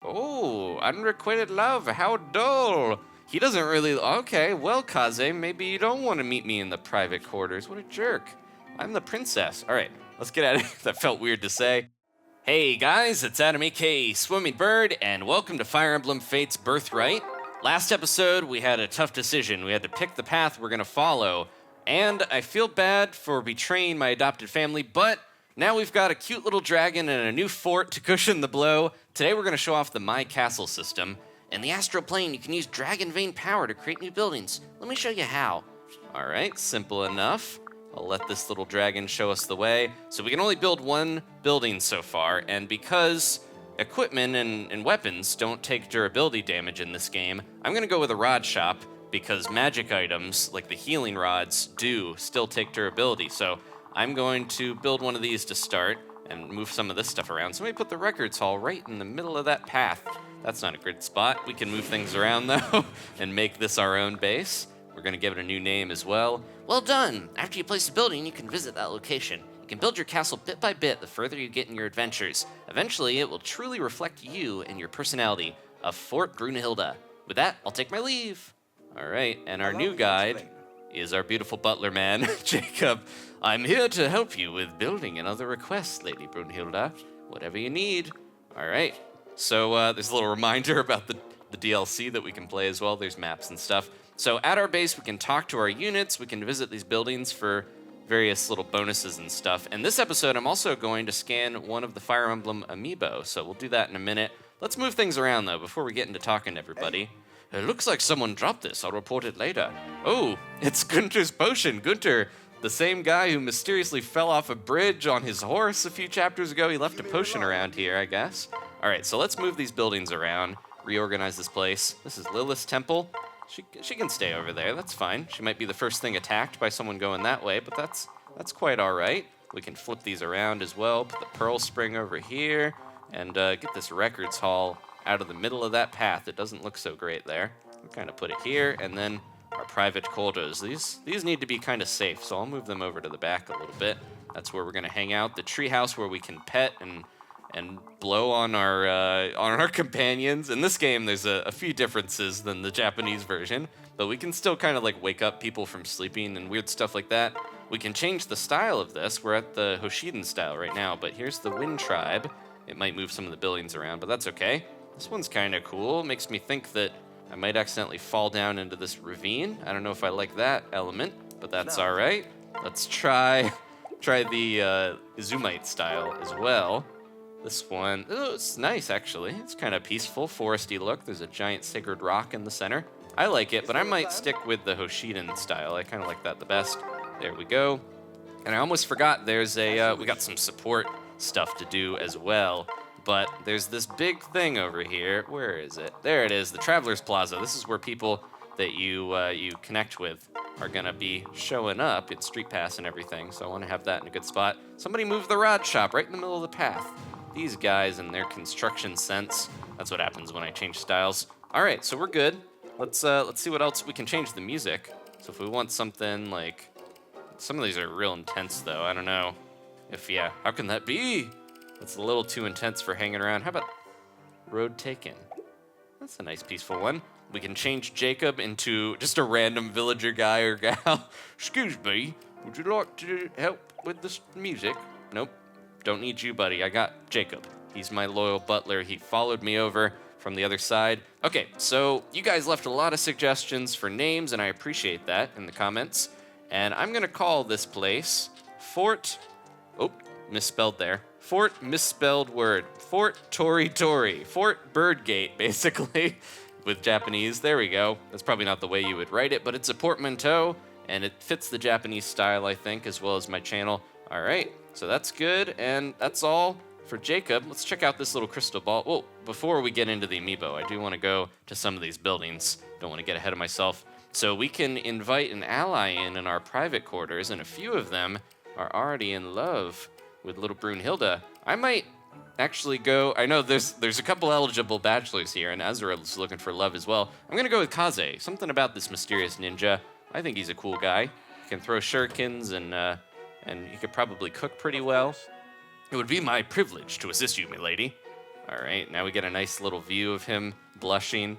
Oh, unrequited love, how dull. He doesn't really. Okay, well, Kaze, maybe you don't want to meet me in the private quarters. What a jerk. I'm the princess. All right, let's get at it. That felt weird to say. Hey guys, it's Adam aka Swimming Bird, and welcome to Fire Emblem Fate's Birthright. Last episode, we had a tough decision. We had to pick the path we're gonna follow, and I feel bad for betraying my adopted family, but now we've got a cute little dragon and a new fort to cushion the blow. Today we're gonna show off the My Castle system. In the Astral Plane, you can use Dragon Vein power to create new buildings. Let me show you how. All right, simple enough. I'll let this little dragon show us the way. So we can only build one building so far, and because equipment and weapons don't take durability damage in this game, I'm gonna go with a rod shop because magic items, like the healing rods, do still take durability. So I'm going to build one of these to start and move some of this stuff around. Somebody put the records hall right in the middle of that path. That's not a good spot. We can move things around though and make this our own base. We're gonna give it a new name as well. Well done! After you place a building, you can visit that location. You can build your castle bit by bit the further you get in your adventures. Eventually, it will truly reflect you and your personality of Fort Brunhilde. With that, I'll take my leave. All right, and our new guide is our beautiful butler man, Jacob. I'm here to help you with building and other requests, Lady Brunhilde. Whatever you need. All right, so there's a little reminder about the DLC that we can play as well. There's maps and stuff. So at our base, we can talk to our units, we can visit these buildings for various little bonuses and stuff. And this episode, I'm also going to scan one of the Fire Emblem amiibo, so we'll do that in a minute. Let's move things around, though, before we get into talking to everybody. It looks like someone dropped this. I'll report it later. Oh, it's Gunter's potion. Gunter, the same guy who mysteriously fell off a bridge on his horse a few chapters ago. He left a potion around here, I guess. All right, so let's move these buildings around, reorganize this place. This is Lilith's temple. She can stay over there, that's fine. She might be the first thing attacked by someone going that way, but that's quite all right. We can flip these around as well, put the Pearl Spring over here, and get this records hall out of the middle of that path. It doesn't look so great there. We'll kind of put it here, and then our private quarters. These need to be kind of safe, so I'll move them over to the back a little bit. That's where we're gonna hang out. The treehouse where we can pet and blow on our companions. In this game, there's a few differences than the Japanese version, but we can still kind of like wake up people from sleeping and weird stuff like that. We can change the style of this. We're at the Hoshiden style right now, but here's the Wind Tribe. It might move some of the buildings around, but that's okay. This one's kind of cool. Makes me think that I might accidentally fall down into this ravine. I don't know if I like that element, but that's all right. Let's try the Izumite style as well. This one, oh, it's nice actually. It's kind of peaceful, foresty look. There's a giant sacred rock in the center. I like it, but I might stick with the Hoshiden style. I kind of like that the best. There we go. And I almost forgot there's we got some support stuff to do as well. But there's this big thing over here. Where is it? There it is, the Traveler's Plaza. This is where people that you connect with are gonna be showing up in Street Pass and everything. So I want to have that in a good spot. Somebody moved the rod shop right in the middle of the path. These guys and their construction sense. That's what happens when I change styles. All right, so we're good. Let's see what else we can change the music. So if we want something like, some of these are real intense though. I don't know how can that be? That's a little too intense for hanging around. How about Road Taken? That's a nice peaceful one. We can change Jacob into just a random villager guy or gal. Excuse me, would you like to help with this music? Nope. Don't need you, buddy. I got Jacob. He's my loyal butler. He followed me over from the other side. Okay, so you guys left a lot of suggestions for names, and I appreciate that in the comments. And I'm gonna call this place Fort, misspelled there. Fort misspelled word. Fort Tori Tori. Fort Birdgate, basically, with Japanese. There we go. That's probably not the way you would write it, but it's a portmanteau, and it fits the Japanese style, I think, as well as my channel. All right, so that's good, and that's all for Jacob. Let's check out this little crystal ball. Well, before we get into the amiibo, I do want to go to some of these buildings. Don't want to get ahead of myself. So we can invite an ally in our private quarters, and a few of them are already in love with little Brunhilde. I might actually go, I know there's a couple eligible bachelors here, and Ezra's looking for love as well. I'm gonna go with Kaze. Something about this mysterious ninja. I think he's a cool guy. He can throw shurikens, and he could probably cook pretty well. It would be my privilege to assist you, milady. All right, now we get a nice little view of him blushing.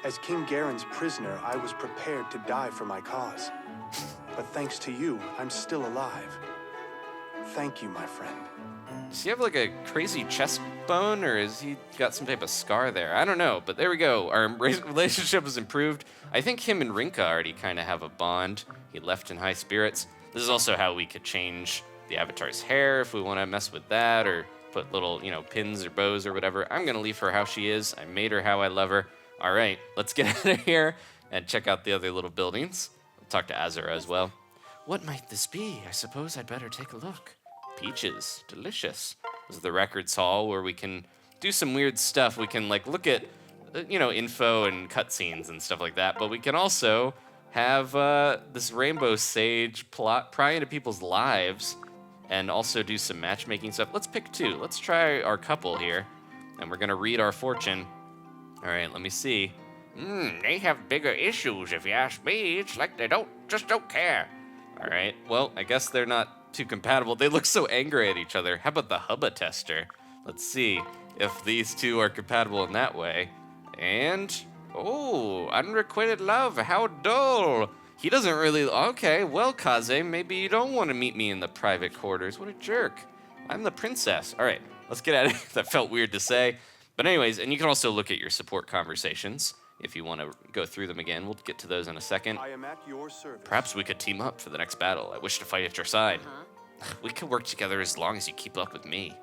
As King Garen's prisoner, I was prepared to die for my cause. But thanks to you, I'm still alive. Thank you, my friend. Does he have like a crazy chest bone, or has he got some type of scar there? I don't know, but there we go. Our relationship has improved. I think him and Rinka already kind of have a bond. He left in high spirits. This is also how we could change the avatar's hair if we want to mess with that, or put little, pins or bows or whatever. I'm going to leave her how she is. I made her how I love her. All right, let's get out of here and check out the other little buildings. I'll talk to Azura as well. What might this be? I suppose I'd better take a look. Peaches, delicious. This is the records hall where we can do some weird stuff. We can look at, info and cutscenes and stuff like that. But we can also have this rainbow sage pry into people's lives and also do some matchmaking stuff. Let's pick two. Let's try our couple here, and we're gonna read our fortune. All right, let me see. They have bigger issues, if you ask me. It's like they just don't care. All right, well, I guess they're not too compatible. They look so angry at each other. How about the hubba tester? Let's see if these two are compatible in that way. And, unrequited love, how dull. He doesn't really, okay, well, Kaze, maybe you don't want to meet me in the private quarters. What a jerk. I'm the princess. All right, let's get out of here. That felt weird to say. But anyways, and you can also look at your support conversations if you want to go through them again. We'll get to those in a second. I am at your service. Perhaps we could team up for the next battle. I wish to fight at your side. We could work together as long as you keep up with me.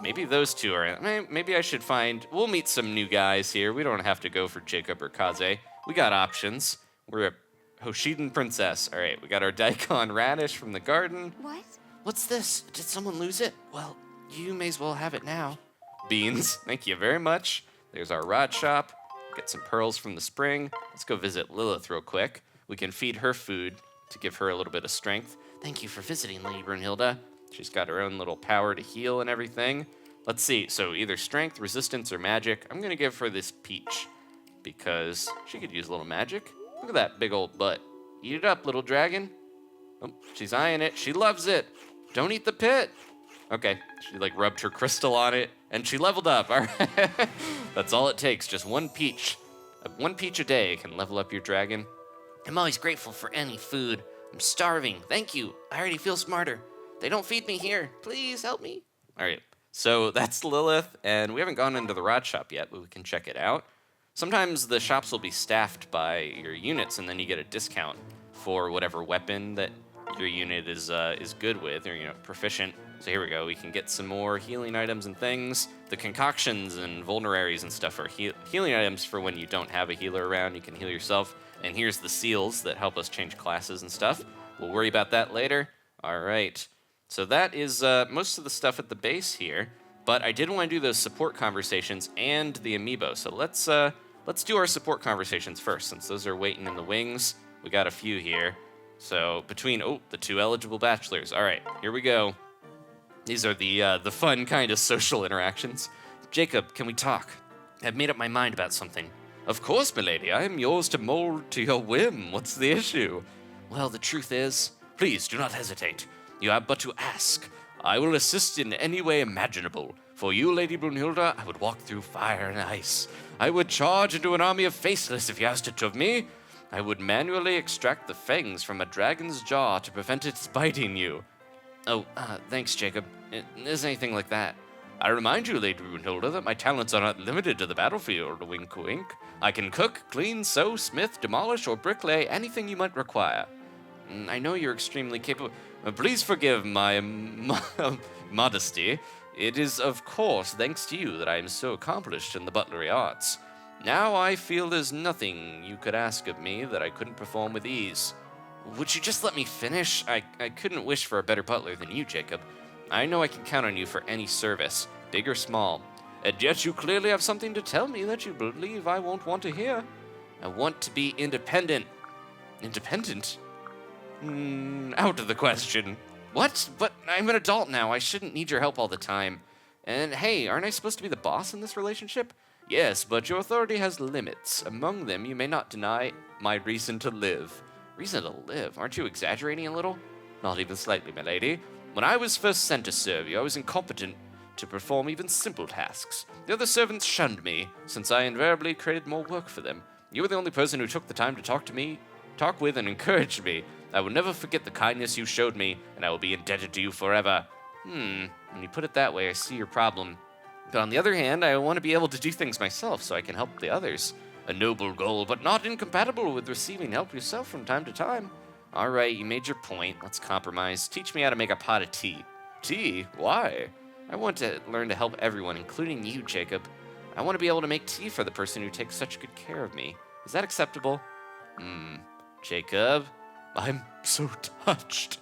Maybe those two are... Maybe I should find... We'll meet some new guys here. We don't have to go for Jacob or Kaze. We got options. We're a Hoshiden princess. All right, we got our daikon radish from the garden. What? What's this? Did someone lose it? Well, you may as well have it now. Beans, thank you very much. There's our rod shop. Get some pearls from the spring. Let's go visit Lilith real quick. We can feed her food to give her a little bit of strength. Thank you for visiting, Lady Brunhilde. She's got her own little power to heal and everything. Let's see, so either strength, resistance, or magic. I'm gonna give her this peach because she could use a little magic. Look at that big old butt. Eat it up, little dragon. Oh, she's eyeing it. She loves it. Don't eat the pit. Okay, she rubbed her crystal on it, and she leveled up. All right, that's all it takes, just one peach. One peach a day can level up your dragon. I'm always grateful for any food. I'm starving, thank you. I already feel smarter. They don't feed me here. Please help me. All right, so that's Lilith, and we haven't gone into the rod shop yet, but we can check it out. Sometimes the shops will be staffed by your units, and then you get a discount for whatever weapon that your unit is good with, or proficient. So here we go. We can get some more healing items and things. The concoctions and vulneraries and stuff are healing items for when you don't have a healer around. You can heal yourself. And here's the seals that help us change classes and stuff. We'll worry about that later. All right. So that is most of the stuff at the base here. But I did want to do those support conversations and the amiibo. So let's do our support conversations first, since those are waiting in the wings. We got a few here. So between the two eligible bachelors. All right, here we go. These are the fun kind of social interactions. Jacob, can we talk? I've made up my mind about something. Of course, milady. I am yours to mold to your whim. What's the issue? Well, the truth is, please do not hesitate. You have but to ask. I will assist in any way imaginable. For you, Lady Brunhilde, I would walk through fire and ice. I would charge into an army of faceless if you asked it of me. I would manually extract the fangs from a dragon's jaw to prevent its biting you. Oh, thanks, Jacob. It isn't anything like that. I remind you, Lady Brunhilde, that my talents are not limited to the battlefield, wink wink. I can cook, clean, sew, smith, demolish, or bricklay anything you might require. I know you're extremely capable. Please forgive my modesty. It is, of course, thanks to you that I am so accomplished in the butlery arts. Now I feel there's nothing you could ask of me that I couldn't perform with ease. Would you just let me finish? I couldn't wish for a better butler than you, Jacob. I know I can count on you for any service, big or small. And yet you clearly have something to tell me that you believe I won't want to hear. I want to be independent. Independent? Out of the question. What? But I'm an adult now. I shouldn't need your help all the time. And hey, aren't I supposed to be the boss in this relationship? Yes, but your authority has limits. Among them, you may not deny my reason to live. Reason to live? Aren't you exaggerating a little? Not even slightly, my lady. When I was first sent to serve you, I was incompetent to perform even simple tasks. The other servants shunned me, since I invariably created more work for them. You were the only person who took the time to talk with and encourage me. I will never forget the kindness you showed me, and I will be indebted to you forever. When you put it that way, I see your problem. But on the other hand, I want to be able to do things myself so I can help the others. A noble goal, but not incompatible with receiving help yourself from time to time. All right, you made your point. Let's compromise. Teach me how to make a pot of tea. Tea? Why? I want to learn to help everyone, including you, Jacob. I want to be able to make tea for the person who takes such good care of me. Is that acceptable? Jacob? I'm so touched.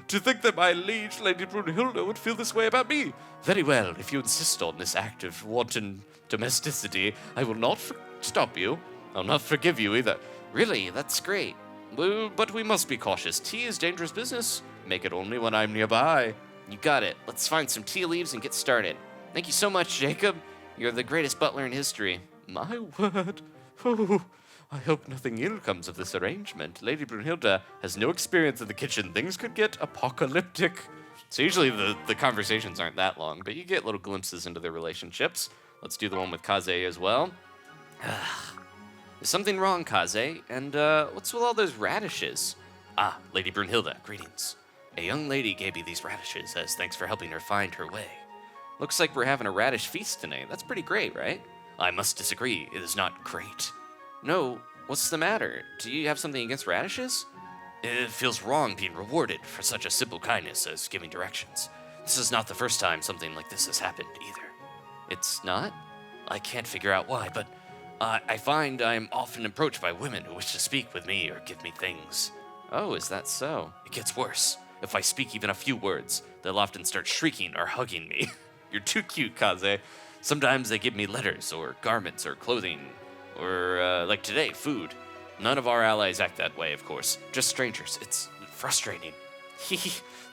To think that my liege, Lady Brunhilde, would feel this way about me. Very well, if you insist on this act of wanton domesticity, I will not stop you. I'll not forgive you either. Really, that's great. Well, but we must be cautious. Tea is dangerous business. Make it only when I'm nearby. You got it. Let's find some tea leaves and get started. Thank you so much, Jacob. You're the greatest butler in history. My word. Oh, I hope nothing ill comes of this arrangement. Lady Brunhilde has no experience in the kitchen. Things could get apocalyptic. So usually the conversations aren't that long, but you get little glimpses into their relationships. Let's do the one with Kaze as well. There's something wrong, Kaze, and what's with all those radishes? Ah, Lady Brunhilde, greetings. A young lady gave me these radishes as thanks for helping her find her way. Looks like we're having a radish feast tonight. That's pretty great, right? I must disagree. It is not great. No, what's the matter? Do you have something against radishes? It feels wrong being rewarded for such a simple kindness as giving directions. This is not the first time something like this has happened, either. It's not? I can't figure out why, but I find I'm often approached by women who wish to speak with me or give me things. Oh, is that so? It gets worse. If I speak even a few words, they'll often start shrieking or hugging me. You're too cute, Kaze. Sometimes they give me letters or garments or clothing or, like today, food. None of our allies act that way, of course. Just strangers. It's frustrating.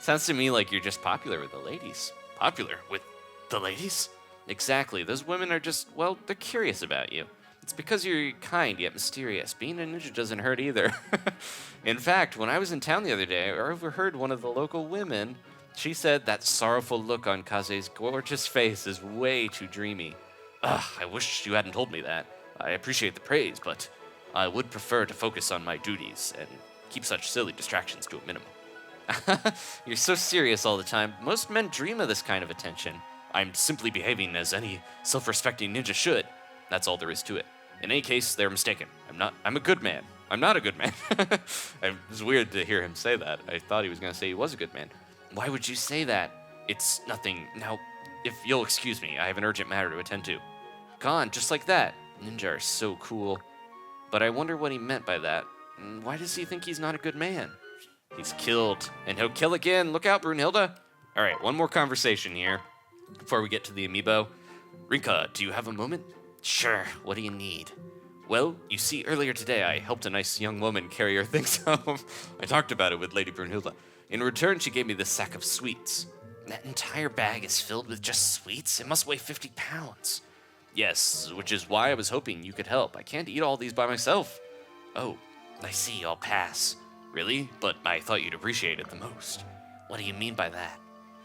Sounds to me like you're just popular with the ladies. Popular with the ladies? Exactly. Those women are just, well, they're curious about you. It's because you're kind yet mysterious. Being a ninja doesn't hurt either. In fact, when I was in town the other day, I overheard one of the local women. She said that sorrowful look on Kaze's gorgeous face is way too dreamy. Ugh, I wish you hadn't told me that. I appreciate the praise, but I would prefer to focus on my duties and keep such silly distractions to a minimum. You're so serious all the time. Most men dream of this kind of attention. I'm simply behaving as any self-respecting ninja should. That's all there is to it. In any case, they're mistaken. I'm a good man. I'm not a good man. It was weird to hear him say that. I thought he was going to say he was a good man. Why would you say that? It's nothing. Now, if you'll excuse me, I have an urgent matter to attend to. Gone, just like that. Ninja are so cool. But I wonder what he meant by that. Why does he think he's not a good man? He's killed, and he'll kill again. Look out, Brunhilde. All right, one more conversation here before we get to the amiibo. Rinka, do you have a moment? Sure, what do you need? Well, you see, earlier today I helped a nice young woman carry her things home. I talked about it with Lady Brunhilde. In return, she gave me this sack of sweets. That entire bag is filled with just sweets? It must weigh 50 pounds. Yes, which is why I was hoping you could help. I can't eat all these by myself. Oh, I see, I'll pass. Really? But I thought you'd appreciate it the most. What do you mean by that?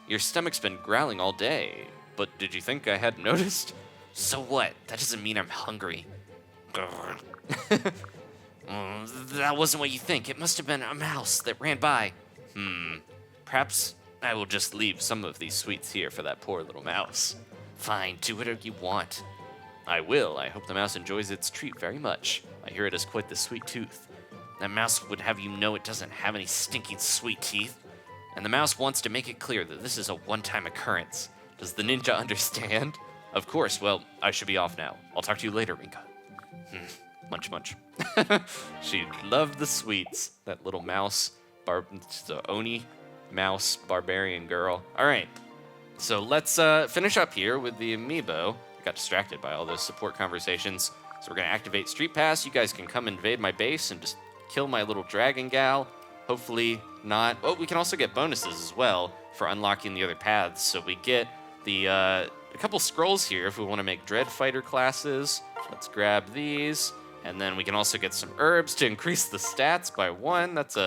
Your stomach's been growling all day, but did you think I hadn't noticed? So what? That doesn't mean I'm hungry. That wasn't what you think. It must have been a mouse that ran by. Perhaps I will just leave some of these sweets here for that poor little mouse. Fine, do whatever you want. I will. I hope the mouse enjoys its treat very much. I hear it has quite the sweet tooth. That mouse would have you know it doesn't have any stinking sweet teeth. And the mouse wants to make it clear that this is a one-time occurrence. Does the ninja understand? Of course. Well, I should be off now. I'll talk to you later, Rinka. Munch, munch. She loved the sweets. That little mouse, the Oni mouse barbarian girl. All right. So let's finish up here with the amiibo. I got distracted by all those support conversations. So we're going to activate Street Pass. You guys can come invade my base and just kill my little dragon gal. Hopefully not. Oh, we can also get bonuses as well for unlocking the other paths. So we get the a couple scrolls here if we want to make Dread Fighter classes. Let's grab these. And then we can also get some herbs to increase the stats by 1. That's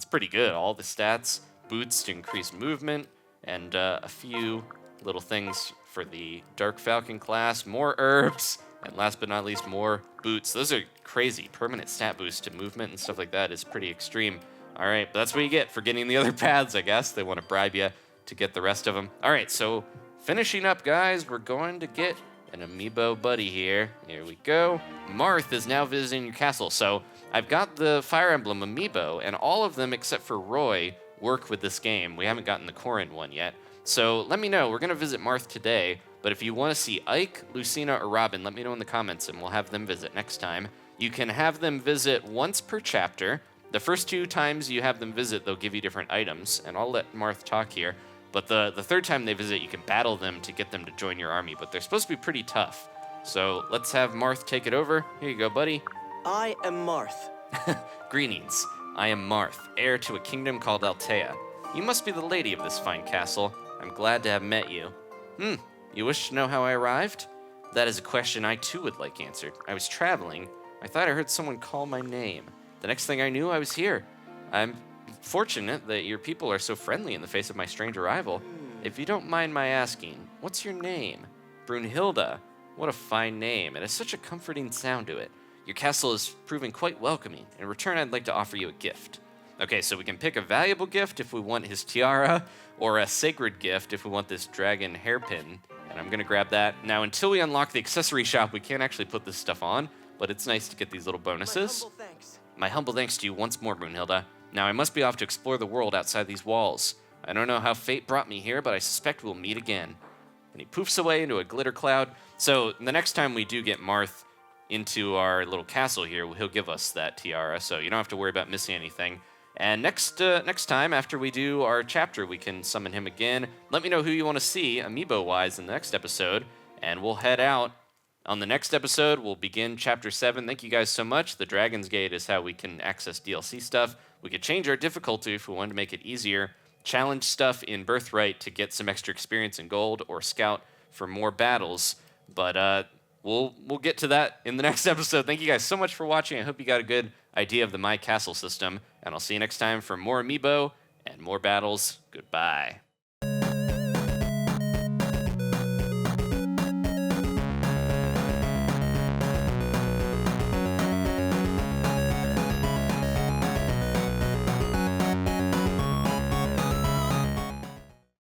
pretty good. All the stats. Boots to increase movement. And a few little things for the Dark Falcon class, more herbs, and last but not least, more boots. Those are crazy. Permanent stat boost to movement and stuff like that is pretty extreme. All right, but that's what you get for getting the other paths, I guess. They want to bribe you to get the rest of them. All right, so finishing up, guys, we're going to get an amiibo buddy here. Here we go. Marth is now visiting your castle. So I've got the Fire Emblem amiibo, and all of them except for Roy work with this game. We haven't gotten the Corrin one yet. So let me know. We're going to visit Marth today, but if you want to see Ike, Lucina, or Robin, let me know in the comments, and we'll have them visit next time. You can have them visit once per chapter. The first 2 times you have them visit, they'll give you different items, and I'll let Marth talk here. But the third time they visit, you can battle them to get them to join your army, but they're supposed to be pretty tough. So let's have Marth take it over. Here you go, buddy. I am Marth. Greetings. I am Marth, heir to a kingdom called Altea. You must be the lady of this fine castle. I'm glad to have met you. You wish to know how I arrived? That is a question I too would like answered. I was traveling. I thought I heard someone call my name. The next thing I knew, I was here. I'm fortunate that your people are so friendly in the face of my strange arrival. If you don't mind my asking, what's your name? Brunhilde. What a fine name. It has such a comforting sound to it. Your castle is proving quite welcoming. In return, I'd like to offer you a gift. Okay, so we can pick a valuable gift if we want his tiara, or a sacred gift if we want this dragon hairpin. And I'm gonna grab that. Now, until we unlock the accessory shop, we can't actually put this stuff on, but it's nice to get these little bonuses. My humble thanks. My humble thanks to you once more, Brunhilde. Now I must be off to explore the world outside these walls. I don't know how fate brought me here, but I suspect we'll meet again. And he poofs away into a glitter cloud. So the next time we do get Marth into our little castle here, he'll give us that tiara, so you don't have to worry about missing anything. And next time, after we do our chapter, we can summon him again. Let me know who you want to see, amiibo-wise, in the next episode, and we'll head out. On the next episode, we'll begin Chapter 7. Thank you guys so much. The Dragon's Gate is how we can access DLC stuff. We could change our difficulty if we wanted to make it easier. Challenge stuff in Birthright to get some extra experience in gold, or scout for more battles. But we'll get to that in the next episode. Thank you guys so much for watching. I hope you got a good idea of the My Castle system. And I'll see you next time for more amiibo and more battles. Goodbye.